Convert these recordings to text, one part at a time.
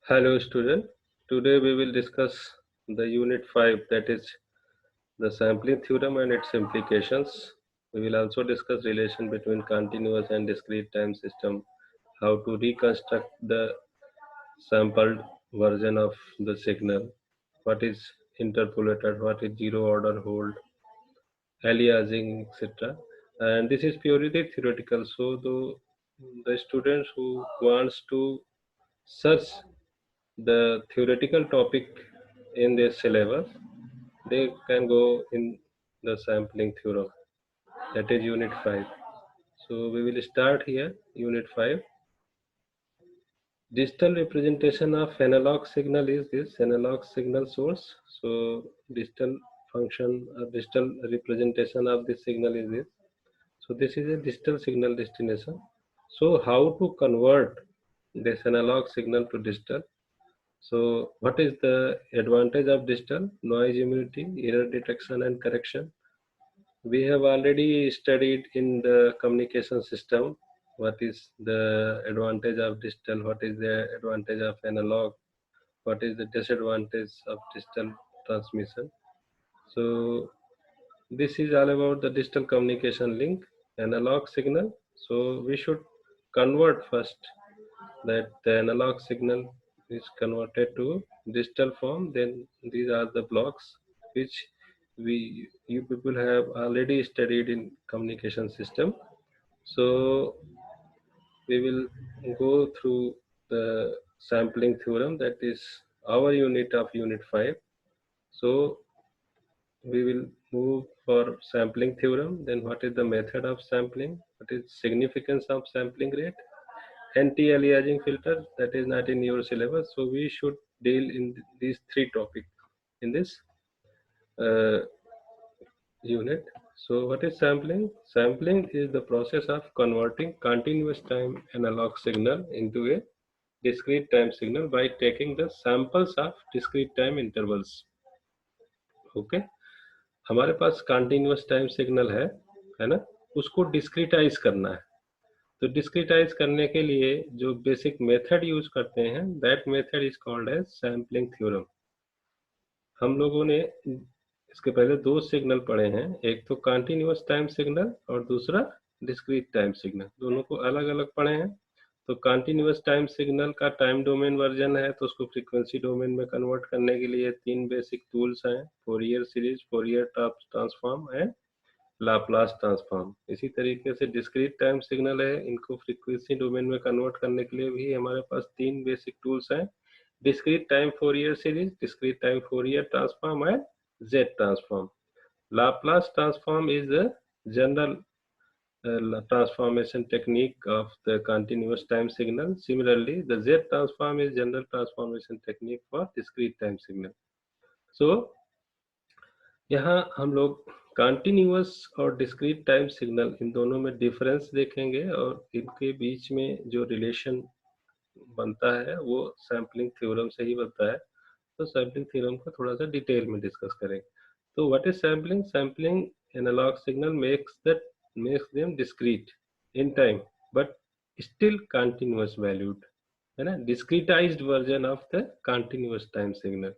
Hello student, today we will discuss the unit 5, that is the sampling theorem and its implications. We will also discuss relation between continuous and discrete time system, how to reconstruct the sampled version of the signal, what is interpolated, what is zero order hold, aliasing, etc. And this is purely theoretical, so the students who wants to search the theoretical topic in their syllabus, they can go in the sampling theorem, that is unit 5. So we will start here. Unit 5, digital representation of analog signal is this analog signal source. So digital function, digital representation of this signal is this. So this is a digital signal destination. So how to convert this analog signal to digital? So what is the advantage of digital? Noise immunity, error detection and correction. We have already studied in the communication system what is the advantage of digital, what is the advantage of analog, what is the disadvantage of digital transmission. So this is all about the digital communication link, analog signal. So we should convert first that the analog signal is converted to digital form. Then these are the blocks which you people have already studied in communication system. So we will go through the sampling theorem, that is our unit of unit 5. So we will move for sampling theorem. Then what is the method of sampling, what is significance of sampling rate, anti-aliasing filter, that is not in your syllabus. So we should deal in these three topics in this uh, unit. So what is sampling? Sampling is the process of converting continuous time analog signal into a discrete time signal by taking the samples of discrete time intervals. Okay, हमारे पास continuous time signal है ना, उसको डिस्क्रिटाइज करना है. तो डिस्क्रिटाइज करने के लिए जो बेसिक मेथड यूज करते हैं, that method is called as sampling theorem. हम लोगों ने इसके पहले दो सिग्नल पढ़े हैं, एक तो कंटिन्यूअस टाइम सिग्नल और दूसरा डिस्क्रीट टाइम सिग्नल. दोनों को अलग अलग पढ़े हैं. तो कंटिन्यूअस टाइम सिग्नल का टाइम डोमेन वर्जन है, तो उसको फ्रीक्वेंसी डोमेन में कन्वर्ट करने के लिए तीन बेसिक टूल्स हैं: Fourier series, Fourier transform and Laplace transform. इसी तरीके से डिस्क्रीट टाइम सिग्नल है, इनको फ्रीक्वेंसी डोमेन में कन्वर्ट करने के लिए भी हमारे पास तीन बेसिक टूल्स हैं: discrete time Fourier series, discrete time Fourier transform and Z transform. Laplace transform is the general transformation technique of the continuous time signal. Similarly, the Z transform is general transformation technique for discrete time signal. So यहाँ हम लोग continuous और discrete time signal, इन दोनों में difference देखेंगे और इनके बीच में जो रिलेशन बनता है वो सैम्पलिंग थ्योरम से ही बनता है. तो सैम्पलिंग थ्योरम को थोड़ा सा डिटेल में डिस्कस करेंगे. तो what is sampling? Sampling analog signal makes them discrete in time but still continuous valued, है ना. discretized version of the continuous time signal,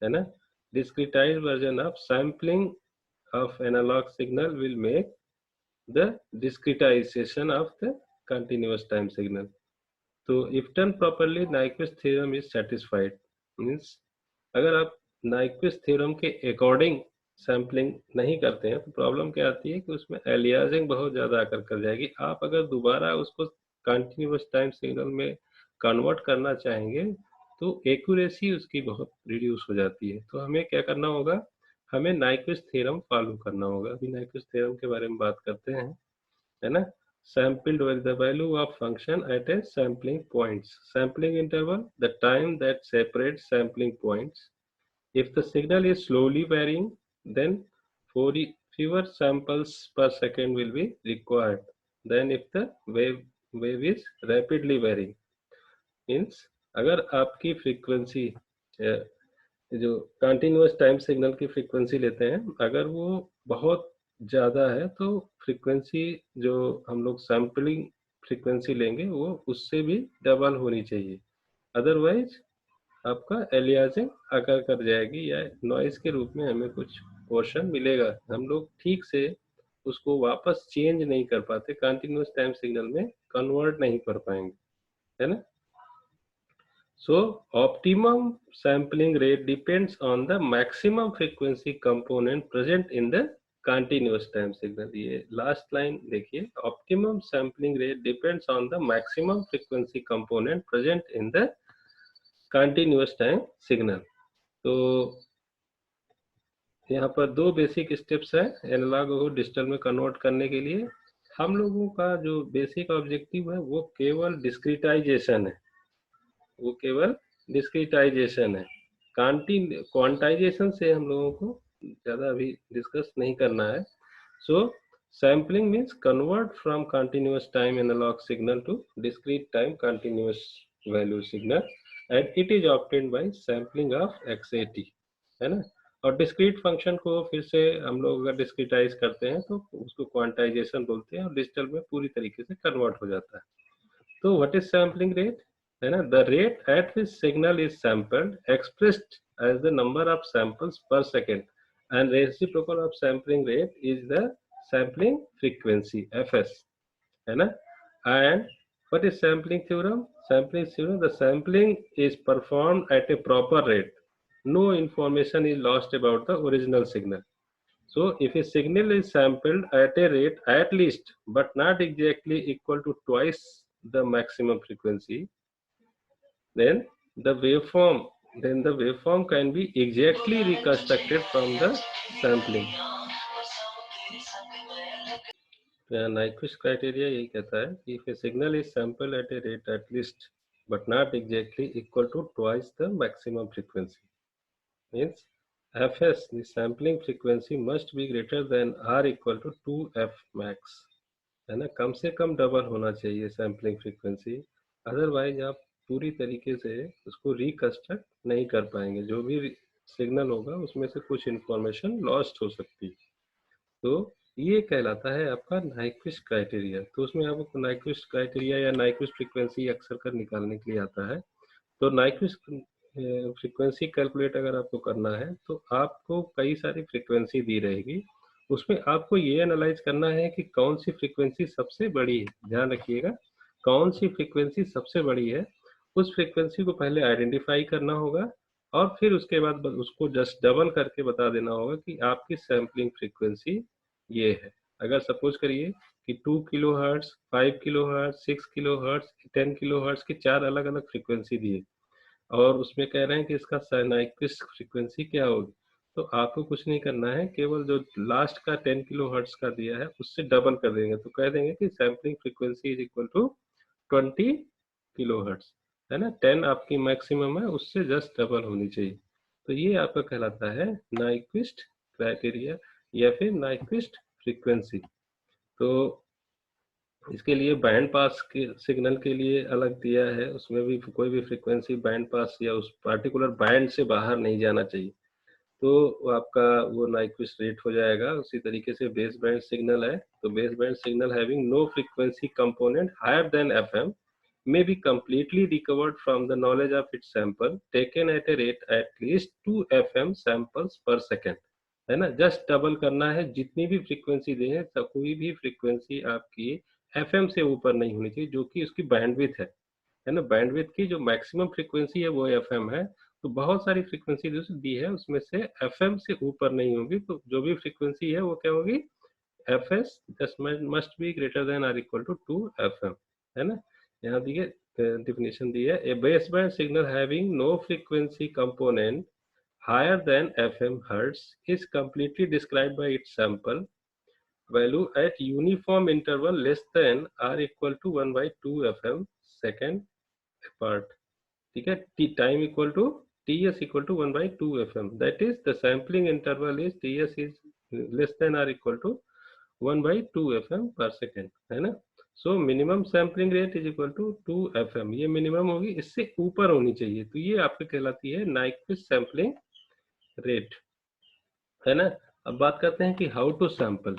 है ना. discretized version of sampling of analog signal will make the discretization of the continuous time signal. तो if done properly, Nyquist theorem is satisfied. Means अगर आप Nyquist theorem के according sampling नहीं करते हैं तो प्रॉब्लम क्या आती है कि उसमें एलियासिंग बहुत ज़्यादा आकर कर जाएगी. आप अगर दोबारा उसको कंटिन्यूअस टाइम सिग्नल में कन्वर्ट करना चाहेंगे तो एक्यूरेसी उसकी बहुत रिड्यूस हो जाती है. तो हमें क्या करना होगा? हमें नाइक्विस्ट थ्योरम फॉलो करना होगा. अभी नाइक्विस्ट थ्योरम के बारे में बात करते हैं, है ना. Sampled with the value of function at a sampling points. Sampling interval, the time that separates sampling points. If the signal is slowly varying, then fewer samples per second will be required than if the wave is rapidly varying. Means अगर आपकी frequency जो continuous time signal की frequency लेते हैं, अगर वो बहुत ज़्यादा है तो फ्रीक्वेंसी जो हम लोग सैम्पलिंग फ्रीक्वेंसी लेंगे वो उससे भी डबल होनी चाहिए. अदरवाइज आपका एलियासिंग अकर कर जाएगी या नॉइस के रूप में हमें कुछ पोर्शन मिलेगा। हम लोग ठीक से उसको वापस चेंज नहीं कर पाते, कंटिन्यूस टाइम सिग्नल में कन्वर्ट नहीं कर पाएंगे, है ना। So optimum sampling rate depends on the maximum frequency component present in the continuous time signal। ये लास्ट लाइन देखिए, optimum sampling rate depends on the maximum frequency component present in the continuous time signal। तो यहाँ पर दो basic steps हैं analogue को digital में convert करने के लिए। हम लोगों का जो बेसिक ऑब्जेक्टिव है वो केवल डिस्क्रिटाइजेशन है, वो केवल डिस्क्रिटाइजेशन है। क्वांटाइजेशन से हम लोगों को ज़्यादा अभी डिस्कस नहीं करना है। So sampling means convert from continuous time analogue signal to discrete time continuous value signal and it is obtained by sampling of XAT, है ना। और डिस्क्रीट फंक्शन को फिर से हम लोग अगर डिस्क्रिटाइज करते हैं तो उसको क्वांटाइजेशन बोलते हैं और डिजिटल में पूरी तरीके से कन्वर्ट हो जाता है। तो व्हाट इज सैम्पलिंग रेट, है ना। The rate at which signal is sampled expressed as the number of samples per second and reciprocal of sampling rate is the sampling frequency FS, है ना। And what is sampling theorem? Sampling theorem, the sampling is performed at a proper rate. No information is lost about the original signal. So if a signal is sampled at a rate at least but not exactly equal to twice the maximum frequency, then the waveform can be exactly reconstructed from the sampling. Nyquist criteria यही कहता है कि if a signal is sampled at a rate at least but not exactly equal to twice the maximum frequency, means FS, the sampling frequency must be greater than or equal to 2f max, है ना। कम से कम double होना चाहिए sampling frequency, otherwise आप पूरी तरीके से उसको रिकंस्ट्रक्ट नहीं कर पाएंगे। जो भी सिग्नल होगा उसमें से कुछ इंफॉर्मेशन लॉस्ट हो सकती है। तो ये कहलाता है आपका नाइक्विस्ट क्राइटेरिया। तो उसमें आपको नाइक्विस्ट क्राइटेरिया या नाइक्विस्ट फ्रीक्वेंसी अक्सर कर निकालने के लिए आता है। तो नाइक्विस्ट फ्रीक्वेंसी कैलकुलेट अगर आपको करना है तो आपको कई सारी फ्रीक्वेंसी दी रहेगी, उसमें आपको ये एनालाइज करना है कि कौन सी फ्रीक्वेंसी सबसे बड़ी है। ध्यान रखिएगा, कौन सी फ्रीक्वेंसी सबसे बड़ी है, उस फ्रीक्वेंसी को पहले आइडेंटिफाई करना होगा और फिर उसके बाद उसको जस्ट डबल करके बता देना होगा कि आपकी सैम्पलिंग फ्रीक्वेंसी ये है। अगर सपोज करिए कि 2 kilo hertz, 5 kilo hertz, 6 kilo hertz, 10 kilo hertz की 4 अलग अलग फ्रीक्वेंसी दी है और उसमें कह रहे हैं कि इसका नाइक्विस्ट फ्रीक्वेंसी क्या होगी, तो आपको कुछ नहीं करना है, केवल जो लास्ट का 10 किलो हर्ट्ज का दिया है उससे डबल कर देंगे। तो कह देंगे कि sampling frequency is equal to 20 kilo hertz, है ना। 10 आपकी मैक्सिमम है, उससे जस्ट डबल होनी चाहिए। तो ये आपका कहलाता है नाइक्विस्ट क्राइटेरिया या फिर नाइक्विस्ट फ्रीक्वेंसी। तो इसके लिए बैंड पास के सिग्नल के लिए अलग दिया है, उसमें भी कोई भी फ्रीक्वेंसी बैंड पास या उस पार्टिकुलर बैंड से बाहर नहीं जाना चाहिए, तो आपका वो नाइक्विस्ट रेट हो जाएगा। उसी तरीके से बेस बैंड सिग्नल है, तो base band signal having no frequency component higher than FM may be completely recovered from the knowledge of its sample taken at a rate at least 2 FM samples per second, है ना। Just double करना है, जितनी भी frequency दे है कोई भी frequency आपकी FM से ऊपर नहीं होनी चाहिए, जो कि उसकी बैंडविड्थ है ना। बैंडविड्थ की जो मैक्सिमम फ्रीक्वेंसी है वो FM है, तो बहुत सारी फ्रीक्वेंसी जो दी है उसमें से FM से ऊपर नहीं होगी, तो जो भी फ्रीक्वेंसी है वो क्या होगी, FS must be greater than or equal to 2 FM, है ना। यहाँ दिए डिफिनेशन दी है, a base band signal having no frequency component higher than FM hertz is completely described by its sample value at uniform interval less than or equal to 1 by 2 FM second apart, ठीक है। t time equal to ts equal to 1 by 2 FM, that is the sampling interval is ts is less than or equal to 1 by 2 FM per second, है ना। So minimum sampling rate is equal to 2 FM, ये minimum होगी, इससे ऊपर होनी चाहिए। तो ये आपके कहलाती है नाइक्विस्ट सैम्पलिंग रेट, है ना। अब बात करते हैं कि हाउ टू सैंपल,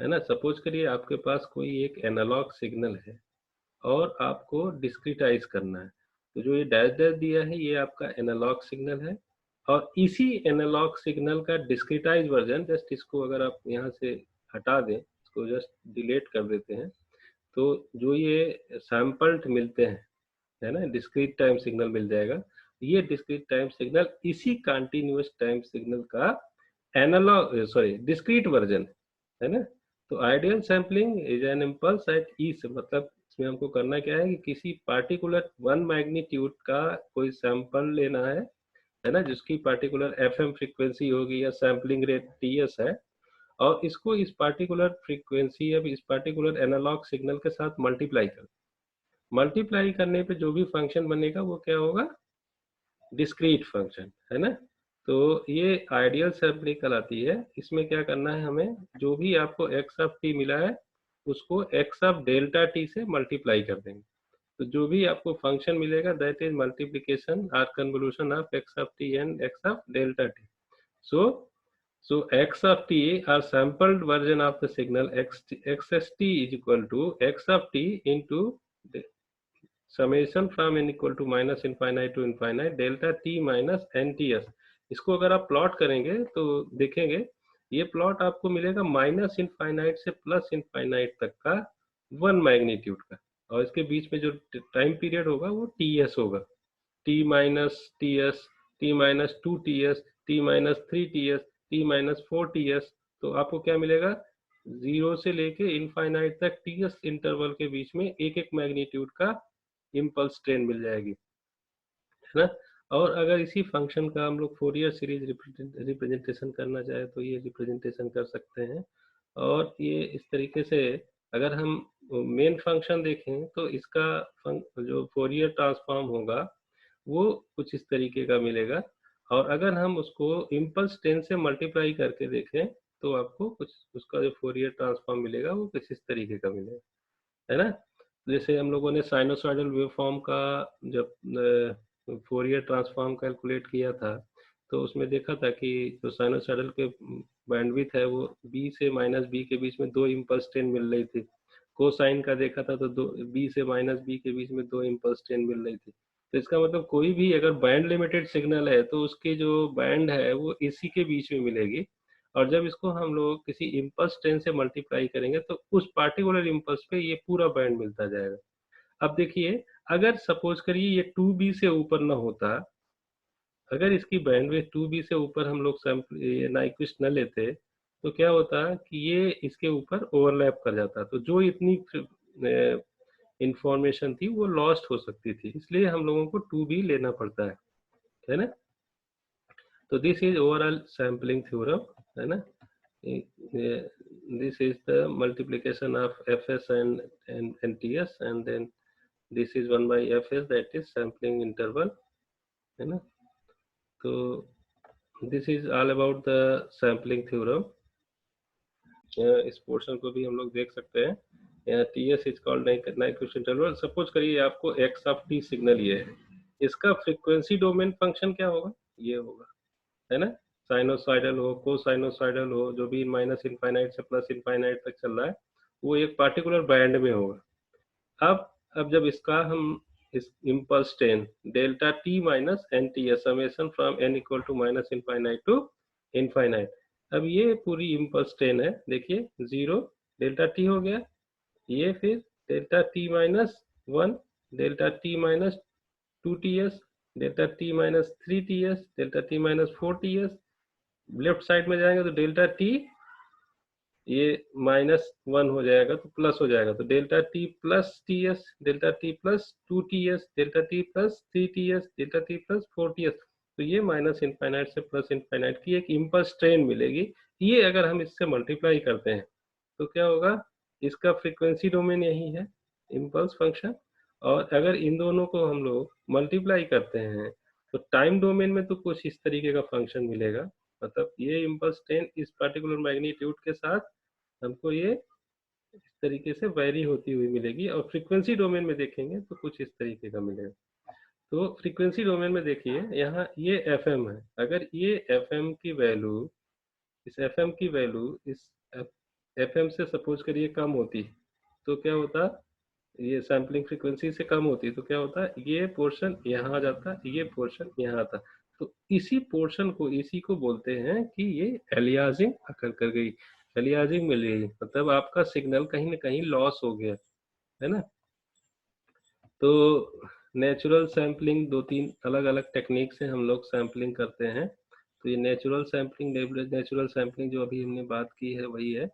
है ना। सपोज करिए आपके पास कोई एक एनालॉग सिग्नल है और आपको डिस्क्रिटाइज करना है। तो जो ये डैश डैश दिया है ये आपका एनालॉग सिग्नल है, और इसी एनालॉग सिग्नल का डिस्क्रीटाइज वर्जन, जस्ट इसको अगर आप यहाँ से हटा दें, इसको जस्ट डिलीट कर देते हैं, तो जो ये सैंपल्ड मिलते हैं, है ना, डिस्क्रीट टाइम सिग्नल मिल जाएगा। ये डिस्क्रीट टाइम सिग्नल इसी कंटीन्यूअस टाइम सिग्नल का एनालॉग सॉरी डिस्क्रीट वर्जन है ना। तो ideal sampling is an impulse at ई से, मतलब इसमें हमको करना क्या है कि किसी पार्टिकुलर वन मैग्नीट्यूड का कोई सैंपल लेना है ना, जिसकी पार्टिकुलर एफएम फ्रीक्वेंसी होगी या सैम्पलिंग रेट टीएस है, और इसको इस पार्टिकुलर फ्रीक्वेंसी या इस पार्टिकुलर एनालॉग सिग्नल के साथ मल्टीप्लाई कर, मल्टीप्लाई करने पे जो भी फंक्शन बनेगा वो क्या होगा, डिस्क्रीट फंक्शन, है ना। तो ये आइडियल सैम्पलिंग कहलाती है। इसमें क्या करना है हमें, जो भी आपको एक्स ऑफ टी मिला है उसको एक्स ऑफ डेल्टा टी से मल्टीप्लाई कर देंगे, तो जो भी आपको फंक्शन मिलेगा that is multiplication or convolution of x of t and x of delta t. So x of t are sampled version of the signal xst is equal to x of t into the summation from n equal to minus infinite to infinite delta t minus nts। इसको अगर आप plot करेंगे तो देखेंगे ये plot आपको मिलेगा minus infinite से प्लस इनफाइनाइट तक का वन मैग्नीट्यूड का, और इसके बीच में जो टाइम पीरियड होगा वो ts होगा, t minus ts, t minus two ts, t minus three ts, t minus four ts। तो आपको क्या मिलेगा, जीरो से लेके इनफाइनाइट तक ts इंटरवल के बीच में एक एक मैग्नीट्यूड का इम्पल्स ट्रेन मिल जाएगी, है ना। और अगर इसी फंक्शन का हम लोग फोरियर सीरीज रिप्रेजेंटेशन करना चाहे तो ये रिप्रेजेंटेशन कर सकते हैं। और ये इस तरीके से अगर हम मेन फंक्शन देखें तो इसका जो फोरियर ट्रांसफॉर्म होगा वो कुछ इस तरीके का मिलेगा, और अगर हम उसको इम्पल्स ट्रेन से मल्टीप्लाई करके देखें तो आपको कुछ उसका जो फोरियर ट्रांसफॉर्म मिलेगा वो कुछ इस तरीके का मिलेगा, है ना। जैसे हम लोगों ने साइनोसॉइडल वेवफॉर्म का जब फोरियर ट्रांसफॉर्म कैलकुलेट किया था तो उसमें देखा था कि जो साइनोसॉइडल के बैंडविड्थ है वो बी से माइनस बी के बीच में दो इम्पल्स ट्रेन मिल रही थी। कोसाइन का देखा था तो दो बी से माइनस बी के बीच में दो इम्पल्स ट्रेन मिल रही थी। तो इसका मतलब कोई भी अगर बैंड लिमिटेड सिग्नल है तो उसकी जो बैंड है वो इसी के बीच में मिलेगी, और जब इसको हम लोग किसी इम्पल्स ट्रेन से मल्टीप्लाई करेंगे तो उस पार्टिकुलर इम्पल्स पे ये पूरा बैंड मिलता जाएगा। अब देखिए, अगर सपोज करिए ये 2b से ऊपर ना होता, अगर इसकी बैंडविड्थ 2b से ऊपर हम लोग नाइक्विस्ट न लेते तो क्या होता कि ये इसके ऊपर ओवरलैप कर जाता, तो जो इतनी इंफॉर्मेशन थी वो लॉस्ट हो सकती थी, इसलिए हम लोगों को 2b लेना पड़ता है ना। तो this is overall sampling theorem, है ना। This is the multiplication of fs and ts, and then this is 1 by fs, that is sampling interval, है ना। तो this is all about the sampling theorem। इस पोर्शन को भी हम लोग देख सकते हैं। TS is called Nyquist interval. Suppose करिए आपको एक्स ऑफ टी सिग्नल ये है, इसका फ्रीक्वेंसी डोमेन फंक्शन क्या होगा, ये होगा, है ना। साइनोसाइडल हो कोसाइनोसाइडल हो जो भी माइनस इनफाइनाइट से प्लस इनफाइनाइट तक चल रहा है वो एक पार्टिकुलर बैंड में होगा। अब जब इसका हम इस impulse train delta t minus n t summation from n equal to minus infinite to infinite, अब ये पूरी इम्पल्स ट्रेन है, देखिए जीरो डेल्टा टी हो गया, ये फिर delta t minus one, delta t minus two T S, delta t minus three T S, delta t minus four T S. Left side में जाएंगे तो डेल्टा टी ये माइनस वन हो जाएगा तो प्लस हो जाएगा, तो delta T plus T S, delta T plus two T S, delta T plus three T S, delta T plus four T S. तो ये माइनस इनफाइनाइट से प्लस इनफाइनाइट की एक इम्पल्स ट्रेन मिलेगी। ये अगर हम इससे मल्टीप्लाई करते हैं तो क्या होगा, इसका फ्रीक्वेंसी डोमेन यही है इम्पल्स फंक्शन, और अगर इन दोनों को हम लोग मल्टीप्लाई करते हैं तो टाइम डोमेन में तो कुछ इस तरीके का फंक्शन मिलेगा, मतलब ये इम्पल्स ट्रेन इस पर्टिकुलर मैग्नीट्यूड के साथ हमको ये इस तरीके से वैरी होती हुई मिलेगी, और फ्रीक्वेंसी डोमेन में देखेंगे तो कुछ इस तरीके का मिलेगा। तो फ्रीक्वेंसी डोमेन में देखिए यहाँ ये एफएम है, अगर ये एफएम की वैल्यू इस एफएम की वैल्यू इस एफएम से सपोज करिए कम होती तो क्या होता, ये सैम्पलिंग फ्रीक्वेंसी से कम होती है तो क्या होता है, ये पोर्शन यहाँ आ जाता है, ये पोर्शन यहाँ आता है। तो इसी पोर्शन को, इसी को बोलते हैं कि ये एलियासिंग अकर कर गई, एलियासिंग मिल गई, मतलब आपका सिग्नल कहीं ना कहीं लॉस हो गया है ना। तो नेचुरल सैम्पलिंग, दो तीन अलग अलग टेक्निक से हम लोग सैम्पलिंग करते हैं। तो ये नेचुरल सैम्पलिंग, नेचुरल सैम्पलिंग जो अभी हमने बात की है वही है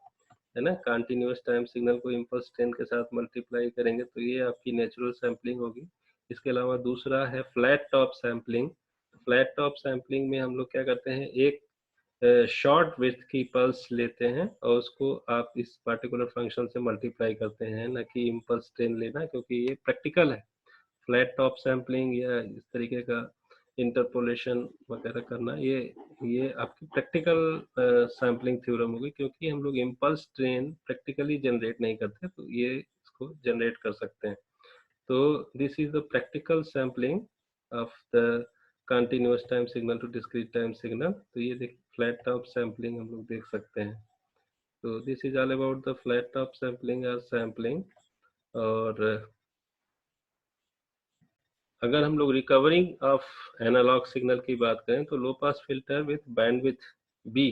ना। कंटिन्यूअस टाइम सिग्नल को इम्पल्स ट्रेन के साथ मल्टीप्लाई करेंगे तो ये आपकी नेचुरल सैम्पलिंग होगी। इसके अलावा दूसरा है flat top sampling. Flat top sampling में हम लोग क्या करते हैं, एक शॉर्ट विड्थ की पल्स लेते हैं और उसको आप इस पार्टिकुलर फंक्शन से मल्टीप्लाई करते हैं, ना कि इम्पल्स ट्रेन लेना, क्योंकि ये प्रैक्टिकल है। फ्लैट टॉप सैम्पलिंग या इस तरीके का इंटरपोलेशन वगैरह करना, ये आपकी प्रैक्टिकल सैम्पलिंग थ्योरम होगी, क्योंकि हम लोग इम्पल्स ट्रेन प्रैक्टिकली जनरेट नहीं करते, तो ये इसको जनरेट कर सकते हैं। तो this is the practical sampling of the continuous time signal to discrete time signal. तो ये देखिए फ्लैट टॉप सैम्पलिंग हम लोग देख सकते हैं। तो this is all about the flat top sampling और सैम्पलिंग। और अगर हम लोग रिकवरिंग ऑफ एनालॉग सिग्नल की बात करें तो low pass filter with bandwidth B,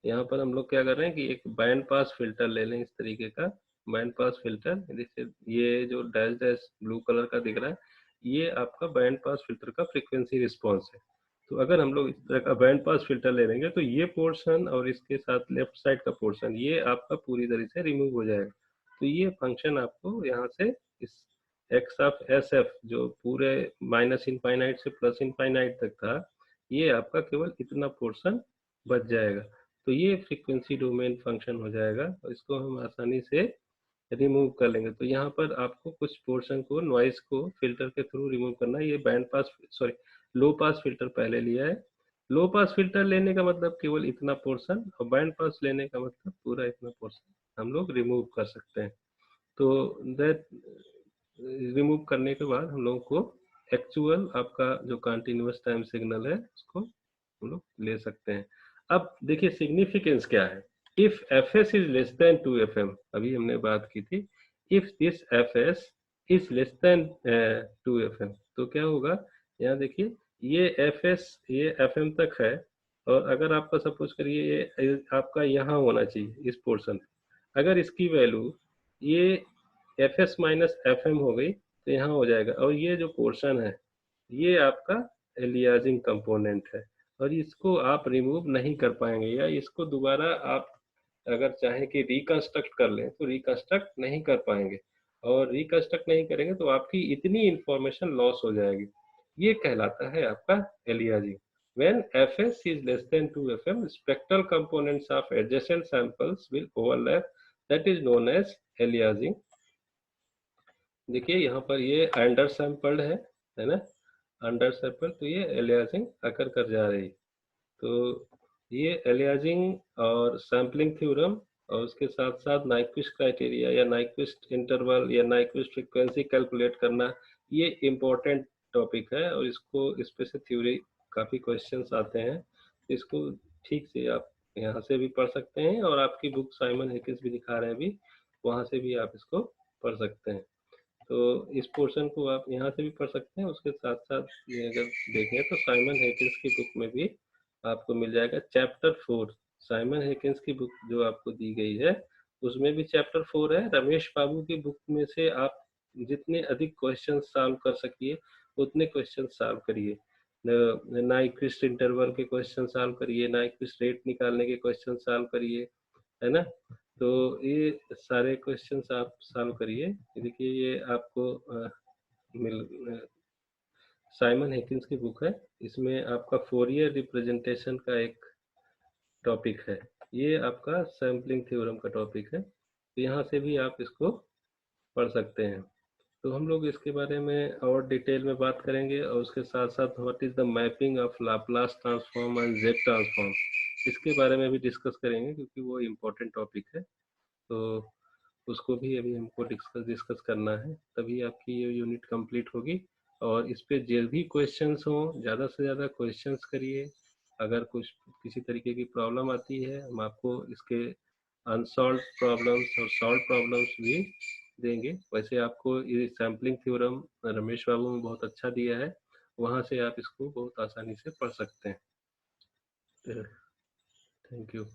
यहाँ पर हम लोग क्या कर रहे हैं कि एक बैंड पास फिल्टर ले लें, इस तरीके का बैंड पास फिल्टर। देखिए ये जो डैश डैश ब्लू कलर का दिख रहा है, ये आपका बैंड पास फिल्टर का फ्रीक्वेंसी रिस्पॉन्स है। तो अगर हम लोग इस तरह का बैंड पास फिल्टर ले लेंगे तो ये पोर्शन और इसके साथ लेफ्ट साइड का पोर्शन ये आपका पूरी तरह से रिमूव हो जाएगा। तो ये फंक्शन आपको यहाँ से इस एक्स ऑफ एस एफ जो पूरे माइनस इनफाइनाइट से प्लस इनफाइनाइट तक था, ये आपका केवल इतना पोर्शन बच जाएगा। तो ये फ्रीक्वेंसी डोमेन फंक्शन हो जाएगा और इसको हम आसानी से रिमूव कर लेंगे। तो यहाँ पर आपको कुछ पोर्शन को, नॉइस को फिल्टर के थ्रू रिमूव करना है। ये बैंड पास, सॉरी, लो पास फिल्टर पहले लिया है। लो पास फिल्टर लेने का मतलब केवल इतना पोर्शन, और बैंड पास लेने का मतलब पूरा इतना पोर्शन हम लोग रिमूव कर सकते हैं। तो दैट रिमूव करने के बाद हम लोगों को एक्चुअल आपका जो कंटिन्यूअस टाइम सिग्नल है उसको हम लोग ले सकते हैं। अब देखिए सिग्निफिकेंस क्या है। If F S is less than 2 FM, अभी हमने बात की थी, if this F S is less than 2 FM, तो क्या होगा, यहाँ देखिए ये एफ एस ये एफ एम तक है, और अगर आपका सपोज करिए ये आपका यहाँ होना चाहिए इस पोर्शन, अगर इसकी वैल्यू ये f s minus f m हो गई तो यहाँ हो जाएगा, और ये जो पोर्शन है ये आपका एलियासिंग कंपोनेंट है, और इसको आप रिमूव नहीं कर पाएंगे, या इसको दोबारा आप अगर चाहें कि रिकंस्ट्रक्ट कर लें तो रिकंस्ट्रक्ट नहीं कर पाएंगे, और रिकंस्ट्रक्ट नहीं करेंगे तो आपकी इतनी इंफॉर्मेशन लॉस हो जाएगी। ये कहलाता है आपका aliasing. When fs is less than 2 FM, spectral components of adjacent samples will overlap. That is known as aliasing. देखिए यहाँ पर ये अंडर सैंपल्ड है ना, अंडर सैंपल, तो ये एलियासिंग अकर कर जा रही। तो ये एलियासिंग और सैम्पलिंग थ्योरम, और उसके साथ साथ नाइक्विस्ट क्राइटेरिया या नाइक्विस्ट इंटरवल या नाइक्विस्ट फ्रीक्वेंसी कैलकुलेट करना, ये इम्पोर्टेंट टॉपिक है, और इसको, इस पे से थ्योरी काफ़ी क्वेश्चंस आते हैं। इसको ठीक से आप यहाँ से भी पढ़ सकते हैं, और आपकी बुक साइमन हेकिस भी दिखा रहे हैं अभी, वहाँ से भी आप इसको पढ़ सकते हैं। तो इस पोर्शन को आप यहाँ से भी पढ़ सकते हैं। उसके साथ साथ ये अगर देखें तो साइमन हेकिंस की बुक में भी आपको मिल जाएगा चैप्टर 4। साइमन हेकिंस की बुक जो आपको दी गई है उसमें भी चैप्टर 4 है। रमेश बाबू की बुक में से आप जितने अधिक क्वेश्चन सॉल्व कर सकिए उतने क्वेश्चन सॉल्व करिए। नाइक्विस्ट इंटरवल के क्वेश्चन सॉल्व करिए, नाइक्विस्ट रेट निकालने के क्वेश्चन सॉल्व करिए, है ना। तो ये सारे क्वेश्चंस आप सॉल्व करिए। देखिए ये आपको मिल साइमन हेकिंस की बुक है, इसमें आपका फोरियर रिप्रेजेंटेशन का एक टॉपिक है, ये आपका सैम्पलिंग थ्योरम का टॉपिक है, तो यहाँ से भी आप इसको पढ़ सकते हैं। तो हम लोग इसके बारे में और डिटेल में बात करेंगे, और उसके साथ साथ what is the mapping of Laplace transform and Z transform, इसके बारे में भी डिस्कस करेंगे, क्योंकि वो इम्पोर्टेंट टॉपिक है। तो उसको भी अभी हमको डिस्कस करना है, तभी आपकी ये यूनिट कंप्लीट होगी। और इस पे जो भी क्वेश्चंस हो ज़्यादा से ज़्यादा क्वेश्चंस करिए। अगर कुछ किसी तरीके की प्रॉब्लम आती है हम आपको इसके अनसॉल्व प्रॉब्लम्स और सॉल्व प्रॉब्लम्स भी देंगे। वैसे आपको ये सैम्पलिंग थ्योरम रमेश बाबू ने बहुत अच्छा दिया है, वहाँ से आप इसको बहुत आसानी से पढ़ सकते हैं। Thank you.